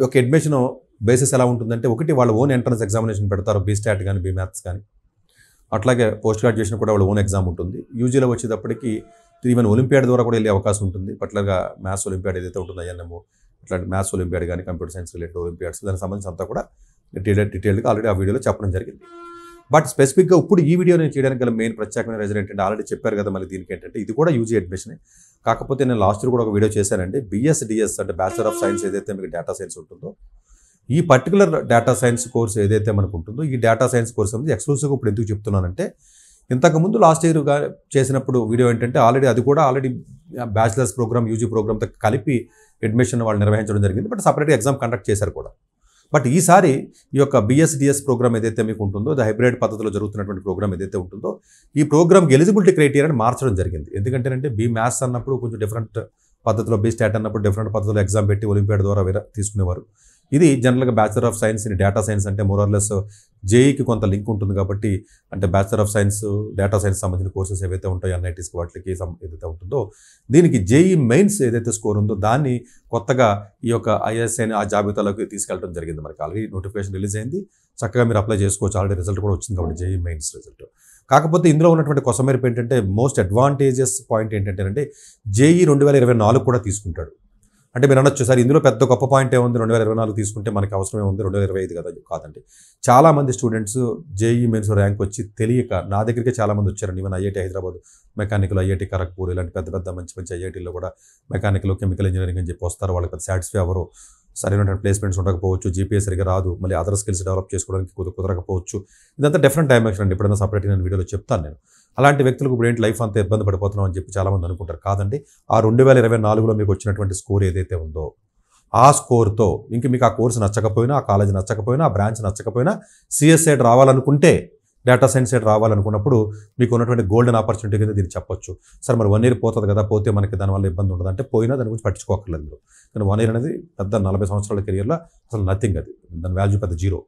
యొక్క admission basis ఎలా ఉంటుందంటే ఒకటి వాళ్ళ ఓన్ ఎంట్రన్స్ ఎగ్జామినేషన్ పెడతారు బీస్టాట్ కానీ బీమ్యాథ్స్ కానీ అట్లాగే పోస్ట్ గ్రాడ్యుయేషన్ కూడా వాళ్ళ ఓన్ ఎగ్జామ్ ఉంటుంది యూజీలో వచ్చేటప్పటికి ఈవెన్ ఒలింపియాడ్ ద్వారా కూడా వెళ్ళే అవకాశం ఉంటుంది పర్టికులర్గా మ్యాథ్స్ ఒలింపియాడ్ ఏదైతే ఉంటుందో ఐఎన్ఎం ఇట్లాంటి మ్యాథ్స్ ఒలింపియాడ్ కానీ కంప్యూటర్ సైన్స్ రిలేటెడ్ ఒలింపియాడ్స్ దానికి సంబంధించి అంతా కూడా డీటెయిల్గా ఆల్రెడీ ఆ వీడియోలో చెప్పడం జరిగింది బట్ స్పెసిఫిక్గా ఇప్పుడు ఈ వీడియో నేను చేయడానికి గల మెయిన్ ప్రత్యేకమైన రీజన్ ఏంటంటే ఆల్రెడీ చెప్పారు కదా మళ్ళీ దీనికి ఏంటంటే ఇది కూడా యూజీ అడ్మిషన్ కాకపోతే నేను లాస్ట్ ఇయర్ కూడా ఒక వీడియో చేశానండి బిఎస్డిఎస్ అంటే బ్యాచిలర్ ఆఫ్ సైన్స్ ఏదైతే మీకు డేటా సైన్స్ ఉంటుందో ఈ పర్టికులర్ డేటా సైన్స్ కోర్స్ ఏదైతే మనకు ఉంటుందో ఈ డేటా సైన్స్ కోర్స్ అనేది ఎక్స్క్లూసివ్గా ఇప్పుడు ఎందుకు చెప్తున్నానంటే ఇంతకుముందు లాస్ట్ ఇయర్ చేసినప్పుడు వీడియో ఏంటంటే ఆల్రెడీ బ్యాచిలర్స్ ప్రోగ్రామ్ యూజీ ప్రోగ్రామ్తో కలిపి అడ్మిషన్ వాళ్ళు నిర్వహించడం జరిగింది బట్ సపరేట్గా ఎగ్జామ్ కండక్ట్ చేశారు కూడా బట్ ఈసారి ఈ యొక్క బిఎస్డిఎస్ ప్రోగ్రామ్ ఏదైతే మీకు ఉంటుందో అది హైబ్రిడ్ పద్ధతిలో జరుగుతున్నటువంటి ప్రోగ్రామ్ ఏదైతే ఉంటుందో ఈ ప్రోగ్రామ్కి ఎలిజిబిలిటీ క్రైటీరియాని మార్చడం జరిగింది ఎందుకంటేనంటే బీ మ్యాథ్స్ అన్నప్పుడు కొంచెం డిఫరెంట్ పద్ధతిలో బీ స్టాట్ అన్నప్పుడు డిఫరెంట్ పద్ధతిలో ఎగ్జామ్ పెట్టి ఒలింపియాడ్ ద్వారా తీసుకునేవారు ఇది జనరల్గా bachelor of science in data science అంటే మోరార్లెస్ జేఈకి కొంత లింక్ ఉంటుంది కాబట్టి అంటే bachelor of science data science సంబంధించిన కోర్సెస్ ఏవైతే ఉంటాయో ఎన్ఐటీస్కి వాటికి ఏదైతే ఉంటుందో దీనికి జేఈ మెయిన్స్ ఏదైతే స్కోర్ ఉందో దాన్ని కొత్తగా ఈ యొక్క ఐఎస్ఐని ఆ జాబితాలోకి తీసుకెళ్ళడం జరిగింది మనకి ఆల్రెడీ నోటిఫికేషన్ రిలీజ్ అయింది చక్కగా మీరు అప్లై చేసుకోవచ్చు ఆల్రెడీ రిజల్ట్ కూడా వచ్చింది కాబట్టి జేఈ మెయిన్స్ రిజల్ట్ కాకపోతే ఇందులో ఉన్నటువంటి కొసమేరపు ఏంటంటే మోస్ట్ అడ్వాంటేజెస్ పాయింట్ ఏంటంటే జేఈ 2024 కూడా తీసుకుంటాడు అంటే మీరు అనొచ్చు సార్ ఇందులో పెద్ద గొప్ప పాయింట్ ఏముంది 2024 తీసుకుంటే మనకి అవసరమే ఉంది 2025 కదా కాదండి చాలామంది స్టూడెంట్స్ జేఈ మెయిన్స్ ర్యాంక్ వచ్చి తెలియక నా దగ్గరికి చాలామంది వచ్చారండి even IIT Hyderabad mechanical IIT Kharagpur ఇలాంటి పెద్ద మంచి ఐఐటీలో కూడా మెకానికల్ కెమికల్ ఇంజనీరింగ్ అని చెప్పి వస్తారు వాళ్ళకి పెద్ద సాటిస్ఫై అవ్వరు సరైన ప్లేస్మెంట్స్ ఉండకపోవచ్చు జీపీఎస్ సరిగా రాదు మళ్ళీ అదర్ స్కిల్స్ డెవలప్ చేసుకోవడానికి కుదరకపోవచ్చు ఇదంతా డిఫరెంట్ డైమెన్షన్ అండి ఎప్పుడైనా సపరేట్గా నేను వీడియోలో చెప్తాను నేను అలాంటి వ్యక్తులకు ఇప్పుడు ఏంటి లైఫ్ అంతా ఇబ్బంది పడిపోతున్నాం అని చెప్పి చాలామంది అనుకుంటారు కాదండి ఆ 2024లో మీకు వచ్చినటువంటి స్కోర్ ఏదైతే ఉందో ఆ స్కోర్తో ఇంక మీకు ఆ కోర్సు నచ్చకపోయినా ఆ కాలేజ్ నచ్చకపోయినా ఆ బ్రాంచ్ నచ్చకపోయినా సిఎస్ సైడ్ రావాలనుకుంటే డేటా సైన్స్ సైడ్ రావాలనుకున్నప్పుడు మీకు ఉన్నటువంటి గోల్డెన్ ఆపర్చునిటీ కింద దీన్ని చెప్పొచ్చు సార్ మరి 1 year పోతుంది కదా పోతే మనకి దానివల్ల ఇబ్బంది ఉండదు అంటే పోయినా దాని గురించి పట్టించుకోకర్లేదు కానీ 1 year అనేది పెద్ద 40 సంవత్సరాల కెరియర్లో అసలు నథింగ్ అది దాని వాల్యూ పెద్ద జీరో